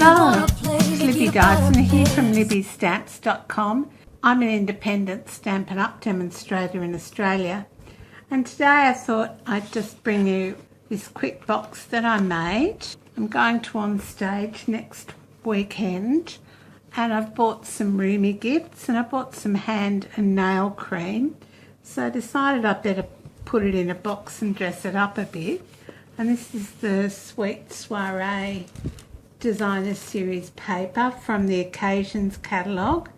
Hello, it's Libby Dyson here from libbystamps.com. I'm an independent Stampin' Up demonstrator in Australia, and today I thought I'd just bring you this quick box that I made. I'm going to on stage next weekend, and I've bought some roomy gifts and I bought some hand and nail cream, so I decided I'd better put it in a box and dress it up a bit. And this is the Sweet Soiree Designer Series paper from the Occasions catalogue,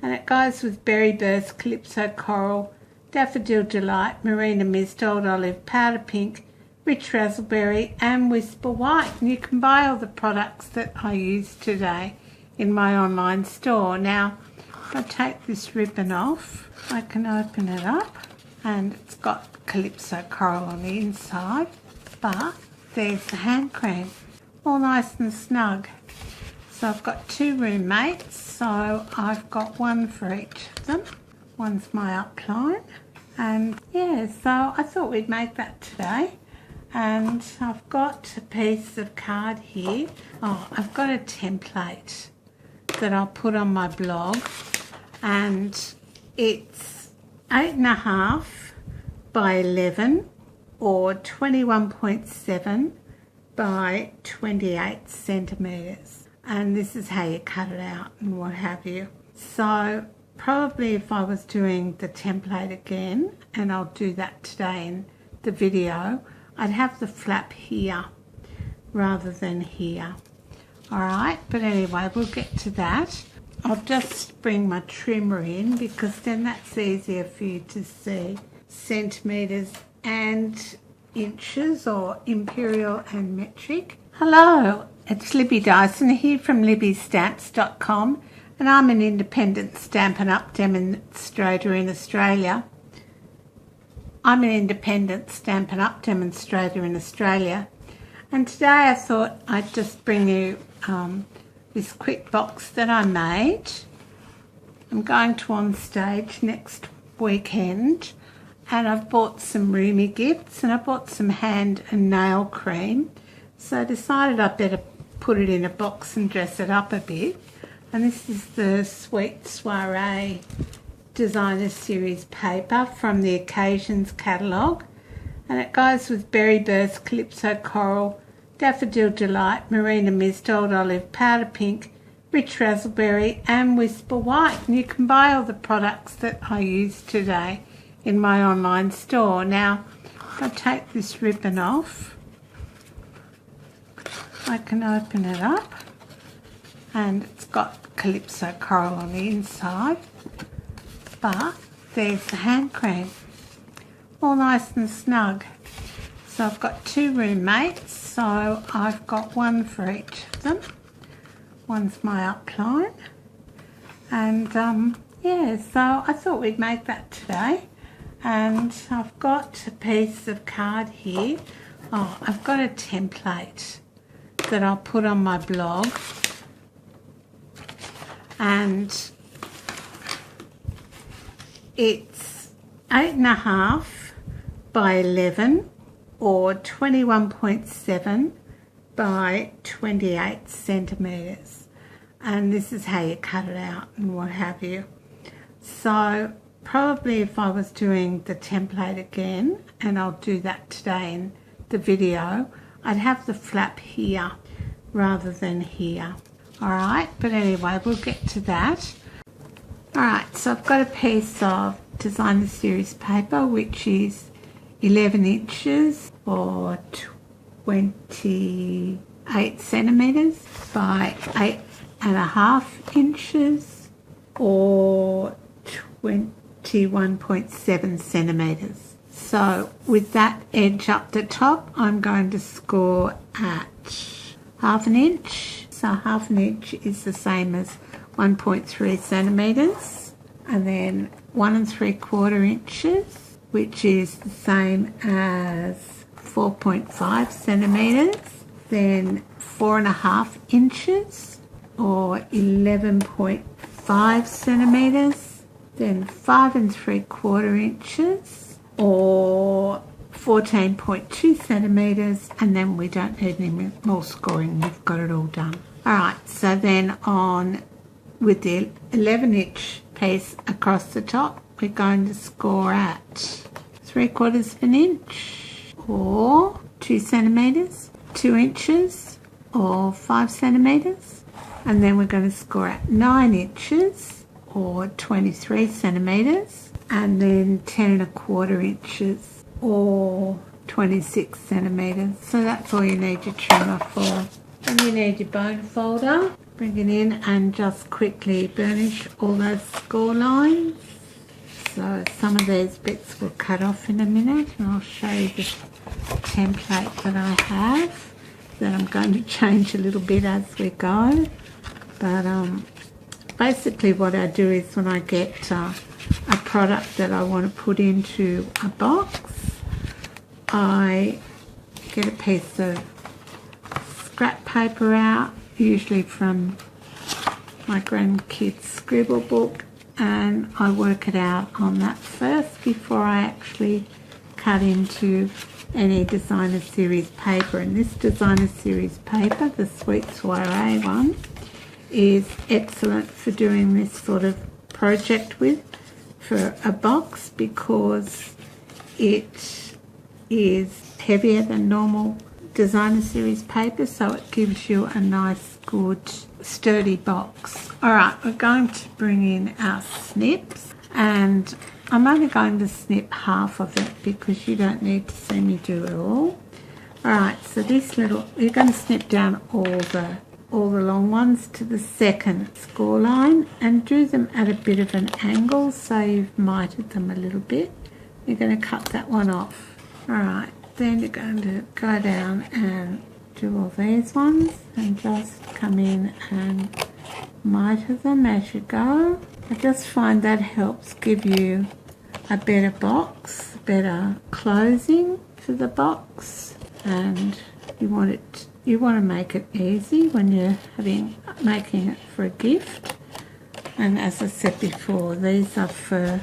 and it goes with Berry Burst, Calypso Coral, Daffodil Delight, Marina Mist, Old Olive, Powder Pink, Rich Raspberry and Whisper White. And you can buy all the products that I used today in my online store. Now, if I take this ribbon off, I can open it up, and it's got Calypso Coral on the inside, but there's the hand cream, all nice and snug. So I've got two roommates, so I've got one for each of them. One's my upline, and yeah, so I thought we'd make that today. And I've got a piece of card here. Oh, I've got a template that I'll put on my blog, and it's 8.5 by 11 or 21.7 by 28 centimetres, and this is how you cut it out and what have you. So probably if I was doing the template again, and I'll do that today in the video, I'd have the flap here rather than here. Alright, but anyway, we'll get to that. I'll just bring my trimmer in because then that's easier for you to see centimetres and inches, or imperial and metric. Hello, it's Libby Dyson here from libbystamps.com, and I'm an independent Stampin' Up demonstrator in Australia. And today I thought I'd just bring you this quick box that I made. I'm going to on stage next weekend, and I've bought some roomy gifts and I bought some hand and nail cream, so I decided I'd better put it in a box and dress it up a bit. And this is the Sweet Soiree Designer Series paper from the Occasions catalogue, and it goes with Berry Burst, Calypso Coral, Daffodil Delight, Marina Mist, Old Olive, Powder Pink, Rich Raspberry and Whisper White. And you can buy all the products that I used today in my online store. Now, if I take this ribbon off, I can open it up, and it's got Calypso Coral on the inside, but there's the hand cream, all nice and snug. So I've got two roommates, so I've got one for each of them. One's my upline, and yeah, so I thought we'd make that today. And I've got a piece of card here. Oh, I've got a template that I'll put on my blog, and it's 8.5 by 11 or 21.7 by 28 centimetres, and this is how you cut it out and what have you. So probably if I was doing the template again, and I'll do that today in the video, I'd have the flap here rather than here. Alright, but anyway, we'll get to that. Alright, so I've got a piece of Designer Series paper which is 11 inches or 28 centimetres by 8.5 inches or 21.7 centimetres. So with that edge up the top, I'm going to score at 1/2 inch. So 1/2 inch is the same as 1.3 centimetres, and then 1 3/4 inches, which is the same as 4.5 centimetres, then 4.5 inches or 11.5 centimetres, then 5 3/4 inches or 14.2 centimetres, and then we don't need any more scoring, we've got it all done. Alright, so then on with the 11-inch piece across the top, we're going to score at 3/4 of an inch or 2 centimeters, 2 inches or 5 centimeters, and then we're going to score at 9 inches or 23 centimeters, and then 10 1/4 inches or 26 centimeters. So that's all you need your trimmer for. And you need your bone folder. Bring it in and just quickly burnish all those score lines. So some of these bits will cut off in a minute, and I'll show you the template that I have that I'm going to change a little bit as we go. But basically what I do is when I get a product that I want to put into a box, I get a piece of scrap paper out, usually from my grandkids' scribble book, and I work it out on that first before I actually cut into any designer series paper. And this designer series paper, the Sweet Soiree one, is excellent for doing this sort of project with for a box, because it is heavier than normal designer series paper, so it gives you a nice good sturdy box. Alright, we're going to bring in our snips, and I'm only going to snip half of it because you don't need to see me do it all. Alright, so this little, you're going to snip down all the long ones to the second score line and do them at a bit of an angle, so you've mitered them a little bit. You're going to cut that one off. Alright, then you're going to go down and do all these ones and just come in and miter them as you go. I just find that helps give you a better box, better closing for the box, and you want to make it easy when you're making it for a gift. And as I said before, these are for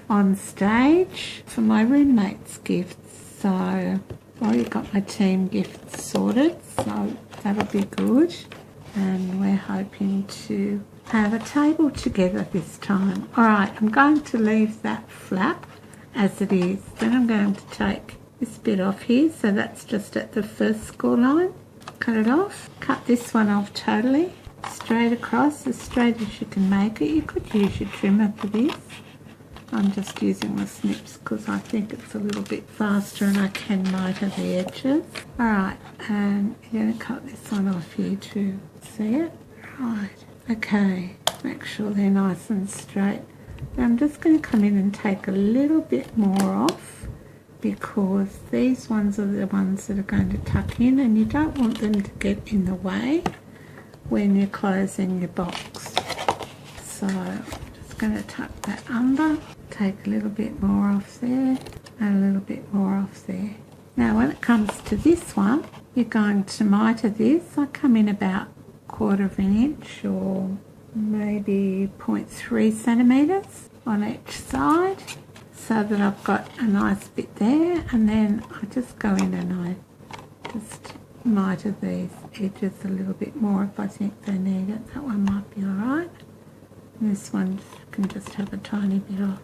on stage for my roommate's gifts. So I've already got my team gifts sorted, so that'll be good. And we're hoping to have a table together this time. Alright, I'm going to leave that flap as it is. Then I'm going to take this bit off here, so that's just at the first score line. Cut it off. Cut this one off totally, straight across, as straight as you can make it. You could use your trimmer for this. I'm just using the snips because I think it's a little bit faster and I can miter the edges. Alright, and you're going to cut this one off here too. See it? Right, okay, make sure they're nice and straight. Now I'm just going to come in and take a little bit more off, because these ones are the ones that are going to tuck in, and you don't want them to get in the way when you're closing your box. So I'm just going to tuck that under, take a little bit more off there and a little bit more off there. Now when it comes to this one, you're going to miter this. I come in about 1/4 of an inch or maybe 0.3 centimeters on each side, so that I've got a nice bit there, and then I just go in and I just miter these edges a little bit more if I think they need it. That one might be alright. This one can just have a tiny bit off.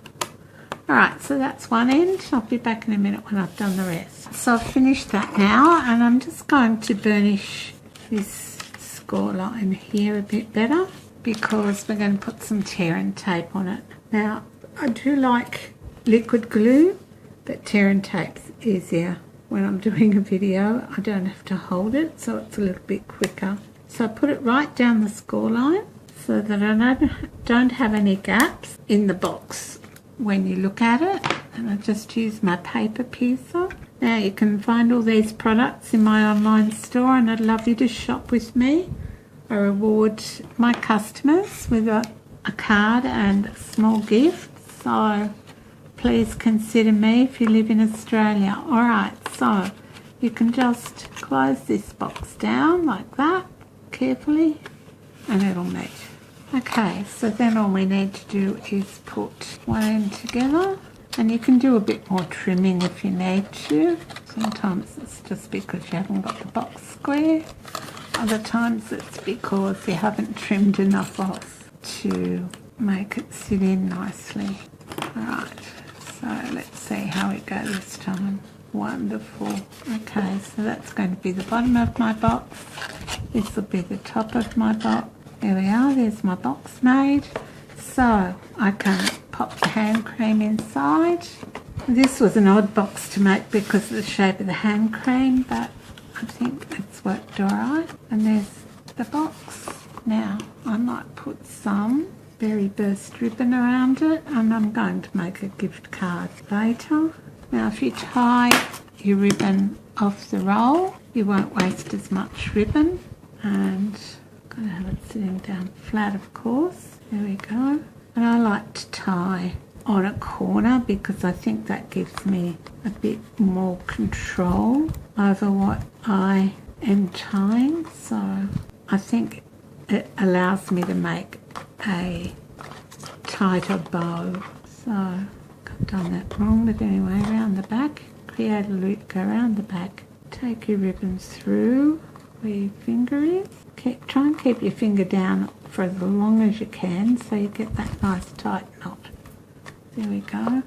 Alright, so that's one end. I'll be back in a minute when I've done the rest. So I've finished that now, and I'm just going to burnish this score line here a bit better, because we're going to put some tear and tape on it. Now, I do like liquid glue, but tear and tape's easier when I'm doing a video. I don't have to hold it, so it's a little bit quicker. So I put it right down the score line so that I don't have any gaps in the box when you look at it. And I just use my paper piercer. Now you can find all these products in my online store, and I'd love you to shop with me. I reward my customers with a card and a small gift, so please consider me if you live in Australia. Alright, so you can just close this box down like that, carefully, and it'll meet. Okay, so then all we need to do is put one end together, and you can do a bit more trimming if you need to. Sometimes it's just because you haven't got the box square. Other times it's because you haven't trimmed enough off to make it sit in nicely. Alright, so let's see how we go this time. Wonderful. Okay, so that's going to be the bottom of my box. This will be the top of my box. There we are, there's my box made. So I can pop the hand cream inside. This was an odd box to make because of the shape of the hand cream, but I think it's worked alright. And there's the box. Now I might put some berry burst ribbon around it, and I'm going to make a gift card later. Now if you tie your ribbon off the roll, you won't waste as much ribbon. And I'm going to have it sitting down flat, of course. There we go. And I like to tie on a corner because I think that gives me a bit more control over what I am tying. So I think it allows me to make a tighter bow. So I've done that wrong, but anyway, around the back, create a loop, go around the back, take your ribbons through where your finger is. Try and keep your finger down for as long as you can so you get that nice tight knot. There we go.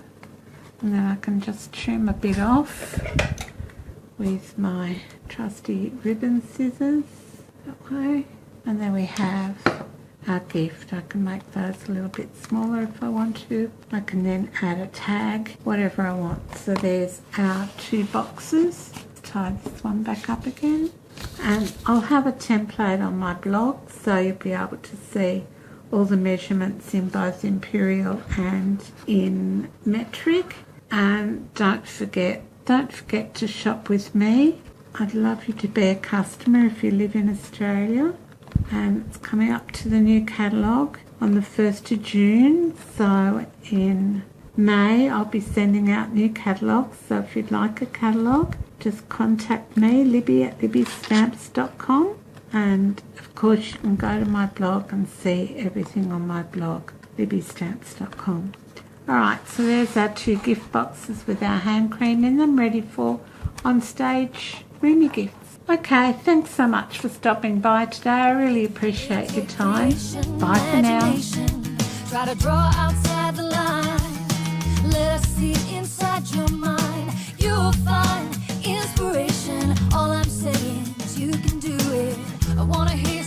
And then I can just trim a bit off with my trusty ribbon scissors that way. And then we have our gift. I can make those a little bit smaller if I want to. I can then add a tag, whatever I want. So there's our two boxes. Let's tie this one back up again. And I'll have a template on my blog so you'll be able to see all the measurements in both imperial and in metric. And don't forget to shop with me. I'd love you to be a customer if you live in Australia. And it's coming up to the new catalogue on the 1st of June. So in May I'll be sending out new catalogues. So if you'd like a catalogue, just contact me, Libby at libbystamps.com. And of course you can go to my blog and see everything on my blog, libbystamps.com. Alright, so there's our two gift boxes with our hand cream in them, ready for on-stage roomy gifts. Okay, thanks so much for stopping by today. I really appreciate your time. Bye for now. Try to draw outside the line. Let us see inside your mind. You'll find inspiration. All I'm saying is you can do it. I wanna hear